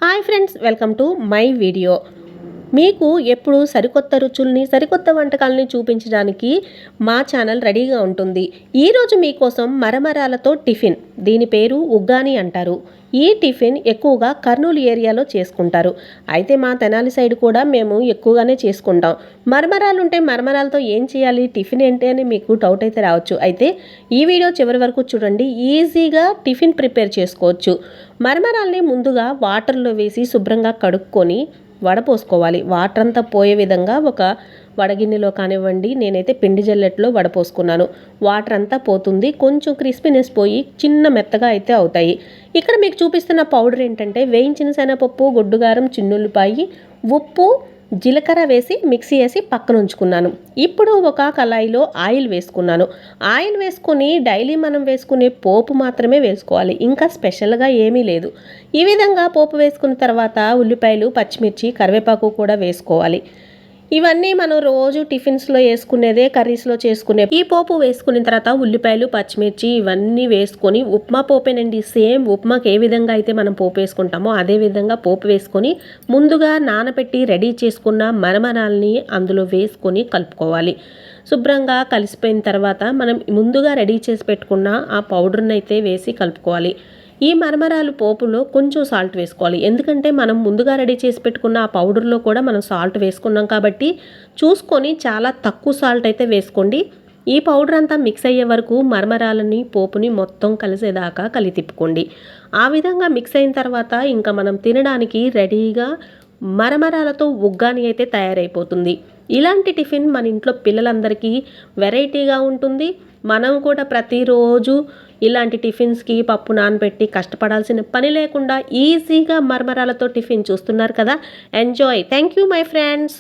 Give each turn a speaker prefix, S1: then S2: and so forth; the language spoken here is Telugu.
S1: Hi friends, welcome to my video. మీకు ఎప్పుడు సరికొత్త రుచుల్ని, సరికొత్త వంటకాలని చూపించడానికి మా ఛానల్ రెడీగా ఉంటుంది. ఈరోజు మీకోసం మరమరాలతో టిఫిన్. దీని పేరు ఉగ్గాని అంటారు. ఈ టిఫిన్ ఎక్కువగా కర్నూలు ఏరియాలో చేసుకుంటారు. అయితే మా తెనాలి సైడ్ కూడా మేము ఎక్కువగానే చేసుకుంటాం. మరమరాలు ఉంటే మరమరాలతో ఏం చేయాలి, టిఫిన్ ఏంటి అని మీకు డౌట్ అయితే రావచ్చు. అయితే ఈ వీడియో చివరి వరకు చూడండి. ఈజీగా టిఫిన్ ప్రిపేర్ చేసుకోవచ్చు. మరమరాల్ని ముందుగా వాటర్లో వేసి శుభ్రంగా కడుక్కొని వడపోసుకోవాలి. వాటర్ అంతా పోయే విధంగా ఒక వడగిన్నెలో కానివ్వండి, నేనైతే పిండి జల్లెట్లో వడపోసుకున్నాను. వాటర్ అంతా పోతుంది, కొంచెం క్రిస్పీనెస్ పోయి చిన్న మెత్తగా అయితే అవుతాయి. ఇక్కడ మీకు చూపిస్తున్న పౌడర్ ఏంటంటే వేయించిన శనగపప్పు, గొడ్డుగారం, చిన్నుల్లిపాయి, ఉప్పు, జీలకర్ర వేసి మిక్సీ వేసి పక్కన ఉంచుకున్నాను. ఇప్పుడు ఒక కళాయిలో ఆయిల్ వేసుకున్నాను. ఆయిల్ వేసుకొని డైలీ మనం వేసుకునే పోపు మాత్రమే వేసుకోవాలి, ఇంకా స్పెషల్గా ఏమీ లేదు. ఈ విధంగా పోపు వేసుకున్న తర్వాత ఉల్లిపాయలు, పచ్చిమిర్చి, కరివేపాకు కూడా వేసుకోవాలి. ఇవన్నీ మనం రోజు టిఫిన్స్లో వేసుకునేదే, కర్రీస్లో చేసుకునే. ఈ పోపు వేసుకున్న తర్వాత ఉల్లిపాయలు, పచ్చిమిర్చి ఇవన్నీ వేసుకొని, ఉప్మా పోపేనండి, సేమ్ ఉప్మాకి ఏ విధంగా అయితే మనం పోపు వేసుకుంటామో అదే విధంగా పోపు వేసుకొని ముందుగా నానబెట్టి రెడీ చేసుకున్న మరమరాల్ని అందులో వేసుకొని కలుపుకోవాలి. శుభ్రంగా కలిసిపోయిన తర్వాత మనం ముందుగా రెడీ చేసి పెట్టుకున్న ఆ పౌడర్ని అయితే వేసి కలుపుకోవాలి. ఈ మరమరాలు పోపులో కొంచెం సాల్ట్ వేసుకోవాలి, ఎందుకంటే మనం ముందుగా రెడీ చేసి పెట్టుకున్న ఆ పౌడర్లో కూడా మనం సాల్ట్ వేసుకున్నాం కాబట్టి చూసుకొని చాలా తక్కువ సాల్ట్ అయితే వేసుకోండి. ఈ పౌడర్ అంతా మిక్స్ అయ్యే వరకు మరమరాలని, పోపుని మొత్తం కలిసేదాకా తిప్పుకోండి. ఆ విధంగా మిక్స్ అయిన తర్వాత ఇంకా మనం తినడానికి రెడీగా మరమరాలతో ఉగ్గాని అయితే తయారైపోతుంది. ఇలాంటి టిఫిన్ మన ఇంట్లో పిల్లలందరికీ వెరైటీగా ఉంటుంది. మనం కూడా ప్రతిరోజు ఇలాంటి టిఫిన్స్కి పప్పు నానబెట్టి కష్టపడాల్సిన పని లేకుండా ఈజీగా మరమరాలతో టిఫిన్ చూస్తున్నారు కదా. Enjoy. Thank you my friends.